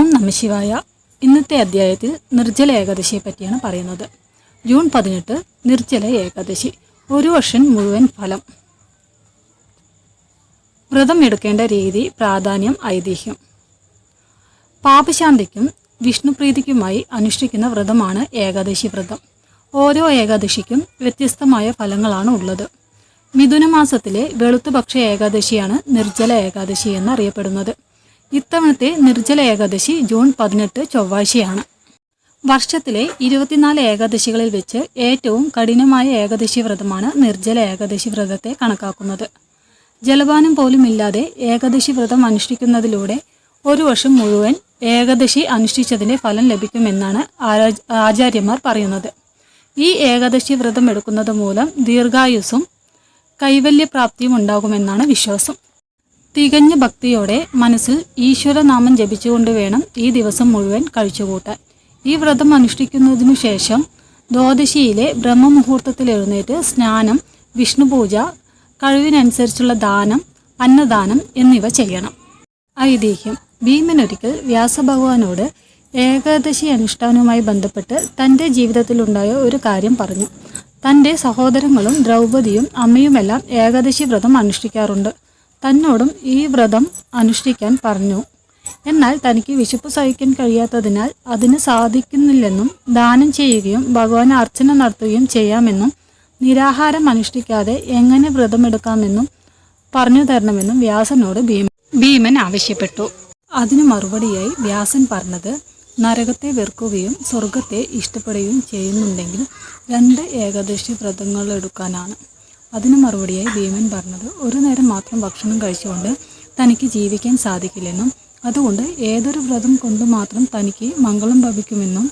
ഓം നമഃശിവായ. ഇന്നത്തെ അധ്യായത്തിൽ നിർജ്ജല ഏകാദശിയെ പറ്റിയാണ് പറയുന്നത്. ജൂൺ 18 നിർജ്ജല ഏകാദശി. ഒരു വർഷം മുഴുവൻ ഫലം. വ്രതം എടുക്കേണ്ട രീതി, പ്രാധാന്യം, ഐതിഹ്യം. പാപശാന്തിക്കും വിഷ്ണുപ്രീതിക്കുമായി അനുഷ്ഠിക്കുന്ന വ്രതമാണ് ഏകാദശി വ്രതം. ഓരോ ഏകാദശിക്കും വ്യത്യസ്തമായ ഫലങ്ങളാണ് ഉള്ളത്. മിഥുനമാസത്തിലെ വെളുത്തുപക്ഷ ഏകാദശിയാണ് നിർജ്ജല ഏകാദശി എന്നറിയപ്പെടുന്നത്. ഇത്തവണത്തെ നിർജ്ജല ഏകാദശി ജൂൺ 18 ചൊവ്വാഴ്ചയാണ്. വർഷത്തിലെ 24 ഏകാദശികളിൽ വെച്ച് ഏറ്റവും കഠിനമായ ഏകാദശി വ്രതമാണ് നിർജ്ജല ഏകാദശി വ്രതത്തെ കണക്കാക്കുന്നത്. ജലപാനം പോലും ഇല്ലാതെ ഏകാദശി വ്രതം അനുഷ്ഠിക്കുന്നതിലൂടെ ഒരു വർഷം മുഴുവൻ ഏകാദശി അനുഷ്ഠിച്ചതിൻ്റെ ഫലം ലഭിക്കുമെന്നാണ് ആചാര്യന്മാർ പറയുന്നത്. ഈ ഏകാദശി വ്രതം എടുക്കുന്നത് മൂലം ദീർഘായുസ്സും കൈവല്യപ്രാപ്തിയും ഉണ്ടാകുമെന്നാണ് വിശ്വാസം. തികഞ്ഞ ഭക്തിയോടെ മനസ്സിൽ ഈശ്വരനാമം ജപിച്ചുകൊണ്ട് വേണം ഈ ദിവസം മുഴുവൻ കഴിച്ചുകൂട്ടാൻ. ഈ വ്രതം അനുഷ്ഠിക്കുന്നതിനു ശേഷം ദ്വാദശിയിലെ ബ്രഹ്മമുഹൂർത്തത്തിൽ എഴുന്നേറ്റ് സ്നാനം, വിഷ്ണുപൂജ, കഴിവിനനുസരിച്ചുള്ള ദാനം, അന്നദാനം എന്നിവ ചെയ്യണം. ഐതിഹ്യം. ഭീമനൊരിക്കൽ വ്യാസഭഗവാനോട് ഏകാദശി അനുഷ്ഠാനവുമായി ബന്ധപ്പെട്ട് തൻ്റെ ജീവിതത്തിലുണ്ടായ ഒരു കാര്യം പറഞ്ഞു. തൻ്റെ സഹോദരങ്ങളും ദ്രൗപദിയും അമ്മയുമെല്ലാം ഏകാദശി വ്രതം അനുഷ്ഠിക്കാറുണ്ട്. തന്നോടും ഈ വ്രതം അനുഷ്ഠിക്കാൻ പറഞ്ഞു. എന്നാൽ തനിക്ക് വിശപ്പ് സഹിക്കാൻ കഴിയാത്തതിനാൽ അതിന് സാധിക്കുന്നില്ലെന്നും ദാനം ചെയ്യുകയും ഭഗവാന് അർച്ചന നടത്തുകയും ചെയ്യാമെന്നും നിരാഹാരം അനുഷ്ഠിക്കാതെ എങ്ങനെ വ്രതമെടുക്കാമെന്നും പറഞ്ഞു തരണമെന്നും വ്യാസനോട് ഭീമൻ ആവശ്യപ്പെട്ടു. അതിനു മറുപടിയായി വ്യാസൻ പറഞ്ഞത്, നരകത്തെ വെറുക്കുകയും സ്വർഗത്തെ ഇഷ്ടപ്പെടുകയും ചെയ്യുന്നുണ്ടെങ്കിൽ 2 ഏകാദശി വ്രതങ്ങൾ എടുക്കാനാണ്. അതിനു മറുപടിയായി ഭീമൻ പറഞ്ഞത്, ഒരു നേരം മാത്രം ഭക്ഷണം കഴിച്ചുകൊണ്ട് തനിക്ക് ജീവിക്കാൻ സാധിക്കില്ലെന്നും അതുകൊണ്ട് ഏതൊരു വ്രതം കൊണ്ട് മാത്രം തനിക്ക് മംഗളം ഭവിക്കുമെന്നും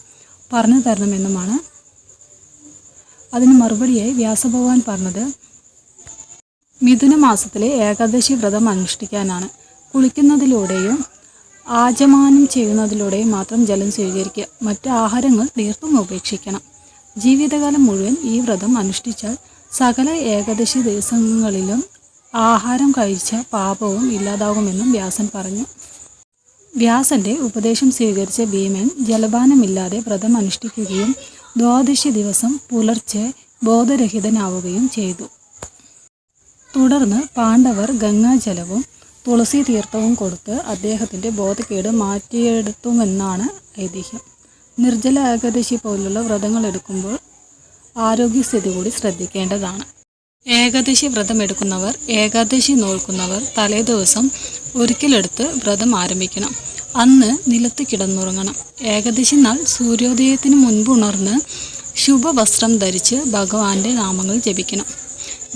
പറഞ്ഞു തരണമെന്നുമാണ്. അതിന് മറുപടിയായി വ്യാസഭഗവാൻ പറഞ്ഞത്, മിഥുനമാസത്തിലെ ഏകാദശി വ്രതം അനുഷ്ഠിക്കാനാണ്. കുളിക്കുന്നതിലൂടെയും ആചമാനം ചെയ്യുന്നതിലൂടെയും മാത്രം ജലം സ്വീകരിക്കുക. മറ്റ് ആഹാരങ്ങൾ തീർത്തും ഉപേക്ഷിക്കണം. ജീവിതകാലം മുഴുവൻ ഈ വ്രതം അനുഷ്ഠിച്ചാൽ സകല ഏകാദശി ദിവസങ്ങളിലും ആഹാരം കഴിച്ച പാപവും ഇല്ലാതാകുമെന്നും വ്യാസൻ പറഞ്ഞു. വ്യാസന്റെ ഉപദേശം സ്വീകരിച്ച ഭീമൻ ജലപാനമില്ലാതെ വ്രതം അനുഷ്ഠിക്കുകയും ദ്വാദശി ദിവസം പുലർച്ചെ ബോധരഹിതനാവുകയും ചെയ്തു. തുടർന്ന് പാണ്ഡവർ ഗംഗാജലവും തുളസി തീർത്ഥവും കൊടുത്ത് അദ്ദേഹത്തിൻ്റെ ബോധക്കേട് മാറ്റിയെടുത്തുമെന്നാണ് ഐതിഹ്യം. നിർജ്ജല ഏകാദശി പോലുള്ള വ്രതങ്ങൾ എടുക്കുമ്പോൾ ആരോഗ്യസ്ഥിതി കൂടി ശ്രദ്ധിക്കേണ്ടതാണ്. ഏകാദശി വ്രതം എടുക്കുന്നവർ, ഏകാദശി നോൽക്കുന്നവർ തലേദിവസം ഒരിക്കലെടുത്ത് വ്രതം ആരംഭിക്കണം. അന്ന് നിലത്ത് കിടന്നുറങ്ങണം. ഏകാദശി നാൾ സൂര്യോദയത്തിന് മുൻപ് ഉണർന്ന് ശുഭവസ്ത്രം ധരിച്ച് ഭഗവാന്റെ നാമങ്ങൾ ജപിക്കണം.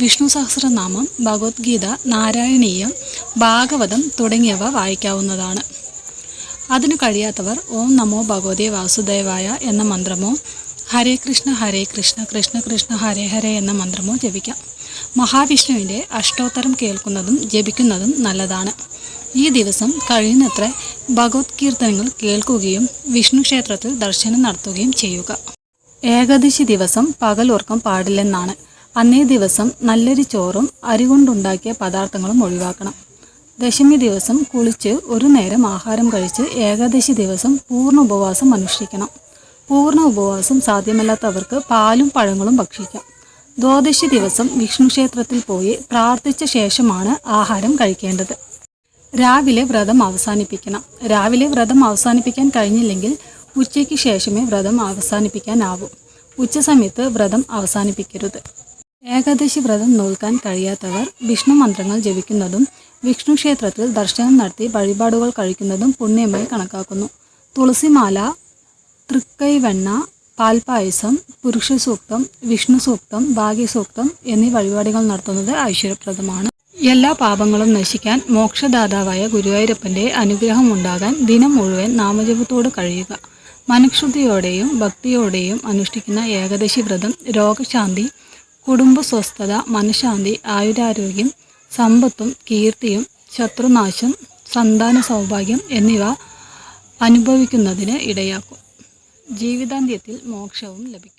വിഷ്ണു സഹസ്രനാമം, ഭഗവത്ഗീത, നാരായണീയം, ഭാഗവതം തുടങ്ങിയവ വായിക്കാവുന്നതാണ്. അതിനു കഴിയാത്തവർ ഓം നമോ ഭഗവതേ വാസുദേവായ എന്ന മന്ത്രമോ ഹരേ കൃഷ്ണ കൃഷ്ണ കൃഷ്ണ ഹരേ ഹരേ എന്ന മന്ത്രമോ ജപിക്കാം. മഹാവിഷ്ണുവിൻ്റെ അഷ്ടോത്തരം കേൾക്കുന്നതും ജപിക്കുന്നതും നല്ലതാണ്. ഈ ദിവസം കഴിയുന്നത്ര ഭഗവത് കീർത്തനങ്ങൾ കേൾക്കുകയും വിഷ്ണു ക്ഷേത്രത്തിൽ ദർശനം നടത്തുകയും ചെയ്യുക. ഏകാദശി ദിവസം പകൽ ഉറക്കം പാടില്ലെന്നാണ്. അന്നേ ദിവസം നല്ലരി ചോറും അരി കൊണ്ടുണ്ടാക്കിയ പദാർത്ഥങ്ങളും ഒഴിവാക്കണം. ദശമി ദിവസം കുളിച്ച് ഒരു നേരം ആഹാരം കഴിച്ച് ഏകാദശി ദിവസം പൂർണ്ണ ഉപവാസം അനുഷ്ഠിക്കണം. പൂർണ്ണ ഉപവാസം സാധ്യമല്ലാത്തവർക്ക് പാലും പഴങ്ങളും ഭക്ഷിക്കാം. ദ്വാദശി ദിവസം വിഷ്ണു ക്ഷേത്രത്തിൽ പോയി പ്രാർത്ഥിച്ച ശേഷമാണ് ആഹാരം കഴിക്കേണ്ടത്. രാവിലെ വ്രതം അവസാനിപ്പിക്കണം. രാവിലെ വ്രതം അവസാനിപ്പിക്കാൻ കഴിഞ്ഞില്ലെങ്കിൽ ഉച്ചയ്ക്ക് ശേഷമേ വ്രതം അവസാനിപ്പിക്കാനാവൂ. ഉച്ചസമയത്ത് വ്രതം അവസാനിപ്പിക്കരുത്. ഏകാദശി വ്രതം നോൽക്കാൻ കഴിയാത്തവർ വിഷ്ണു മന്ത്രങ്ങൾ ജപിക്കുന്നതും വിഷ്ണു ക്ഷേത്രത്തിൽ ദർശനം നടത്തി വഴിപാടുകൾ കഴിക്കുന്നതും പുണ്യമായി കണക്കാക്കുന്നു. തുളസിമാല, തൃക്കൈവെണ്ണ, പാൽപായസം, പുരുഷസൂക്തം, വിഷ്ണു സൂക്തം, ഭാഗ്യസൂക്തം എന്നീ വഴിപാടുകൾ നടത്തുന്നത് ഐശ്വര്യപ്രദമാണ്. എല്ലാ പാപങ്ങളും നശിക്കാൻ മോക്ഷദാതാവായ ഗുരുവായൂരപ്പൻ്റെ അനുഗ്രഹം ഉണ്ടാകാൻ ദിനം മുഴുവൻ നാമജപത്തോട് കഴിയുക. മനഃശുദ്ധിയോടെയും ഭക്തിയോടെയും അനുഷ്ഠിക്കുന്ന ഏകാദശി വ്രതം രോഗശാന്തി, കുടുംബ സ്വസ്ഥത, മനഃശാന്തി, ആയുരാരോഗ്യം, സമ്പത്തും കീർത്തിയും, ശത്രുനാശം, സന്താന സൗഭാഗ്യം എന്നിവ അനുഭവിക്കുന്നതിന് ഇടയാക്കും. ജീവിതാന്ത്യത്തിൽ മോക്ഷവും ലഭിക്കും.